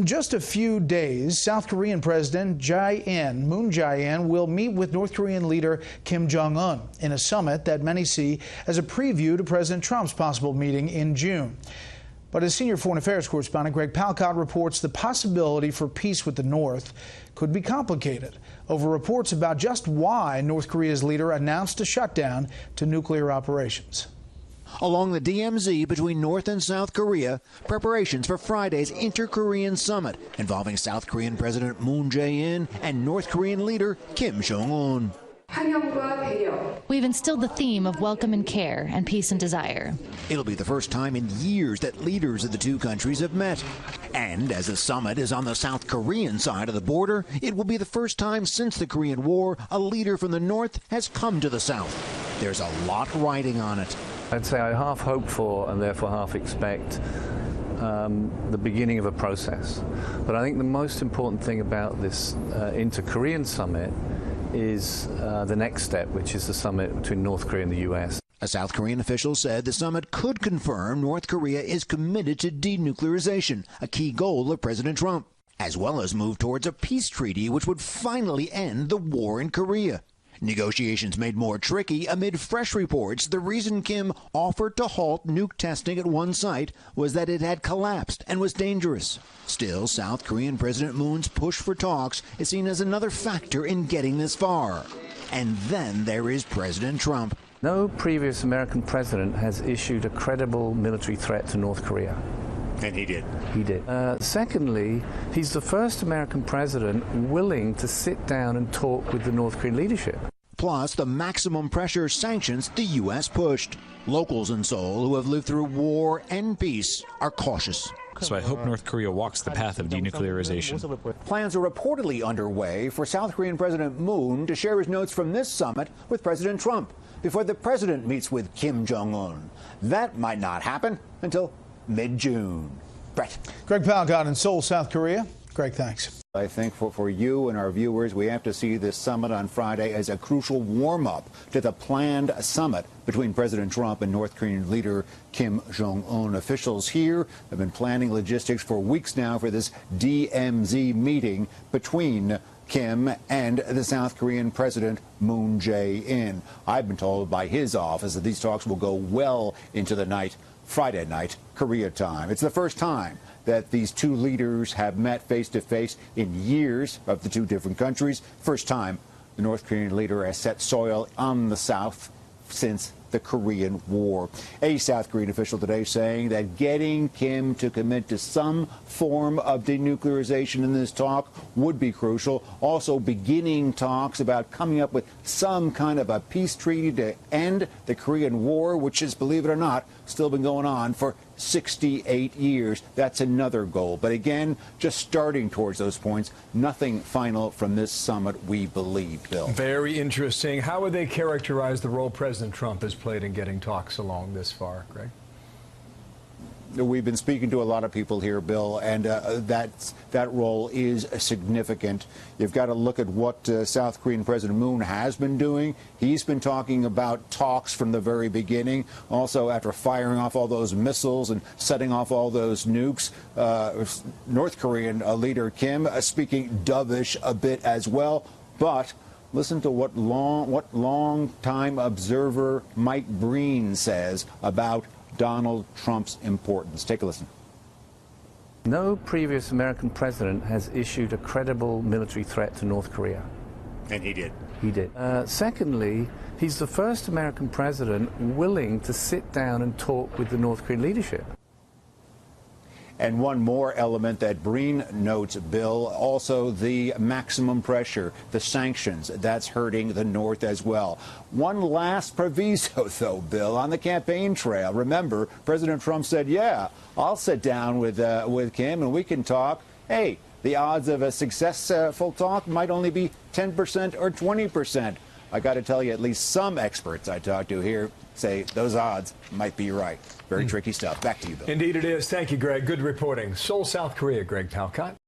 In just a few days, South Korean President Moon Jae-in will meet with North Korean leader Kim Jong-un in a summit that many see as a preview to President Trump's possible meeting in June. But as senior foreign affairs correspondent Greg Palkot reports, the possibility for peace with the North could be complicated over reports about just why North Korea's leader announced a shutdown to nuclear operations. Along the DMZ between North and South Korea, preparations for Friday's Inter-Korean Summit involving South Korean President Moon Jae-in and North Korean leader Kim Jong-un. We've instilled the theme of welcome and care and peace and desire. It'll be the first time in years that leaders of the two countries have met. And as the summit is on the South Korean side of the border, it will be the first time since the Korean War a leader from the North has come to the South. There's a lot riding on it. I'd say I half hope for and therefore half expect the beginning of a process. But I think the most important thing about this Inter-Korean summit is the next step, which is the summit between North Korea and the U.S. A South Korean official said the summit could confirm North Korea is committed to denuclearization, a key goal of President Trump, as well as move towards a peace treaty which would finally end the war in Korea. Negotiations made more tricky amid fresh reports the reason Kim offered to halt nuke testing at one site was that it had collapsed and was dangerous. Still, South Korean President Moon's push for talks is seen as another factor in getting this far. And then there is President Trump. No previous American president has issued a credible military threat to North Korea. And he did. He did. Secondly, he's the first American president willing to sit down and talk with the North Korean leadership. Plus, the maximum pressure sanctions the U.S. pushed. Locals in Seoul who have lived through war and peace are cautious. So I hope North Korea walks the path of denuclearization. Plans are reportedly underway for South Korean President Moon to share his notes from this summit with President Trump before the president meets with Kim Jong-un. That might not happen until mid-June. Brett. Greg Palkot in Seoul, South Korea. Greg, thanks. I think for you and our viewers, we have to see this summit on Friday as a crucial warm-up to the planned summit between President Trump and North Korean leader Kim Jong-un. Officials here have been planning logistics for weeks now for this DMZ meeting between Kim and the South Korean President Moon Jae-in. I've been told by his office that these talks will go well into the night, Friday night, Korea time. It's the first time that these two leaders have met face-to-face in years of the two different countries. First time the North Korean leader has set soil on the South since the Korean War. A South Korean official today saying that getting Kim to commit to some form of denuclearization in this talk would be crucial. Also beginning talks about coming up with some kind of a peace treaty to end the Korean War, which is, believe it or not, still been going on for 68 years. That's another goal. But again, just starting towards those points. Nothing final from this summit, we believe, Bill. Very interesting. How would they characterize the role President Trump has played in getting talks along this far, Greg? We've been speaking to a lot of people here, Bill, and that role is significant. You've got to look at what South Korean President Moon has been doing. He's been talking about talks from the very beginning. Also, after firing off all those missiles and setting off all those nukes, North Korean leader Kim speaking dovish a bit as well. But listen to what long-time observer Mike Breen says about Donald Trump's importance. Take a listen. No previous American president has issued a credible military threat to North Korea. And he did. He did. Secondly, he's the first American president willing to sit down and talk with the North Korean leadership. And one more element that Breen notes, Bill, also the maximum pressure, the sanctions, that's hurting the North as well. One last proviso, though, Bill, on the campaign trail. Remember, President Trump said, yeah, I'll sit down with Kim and we can talk. Hey, the odds of a successful talk might only be 10% or 20%. I got to tell you, at least some experts I talked to here say those odds might be right. Very tricky stuff. Back to you, Bill. Indeed it is. Thank you, Greg. Good reporting. Seoul, South Korea, Greg Palkot.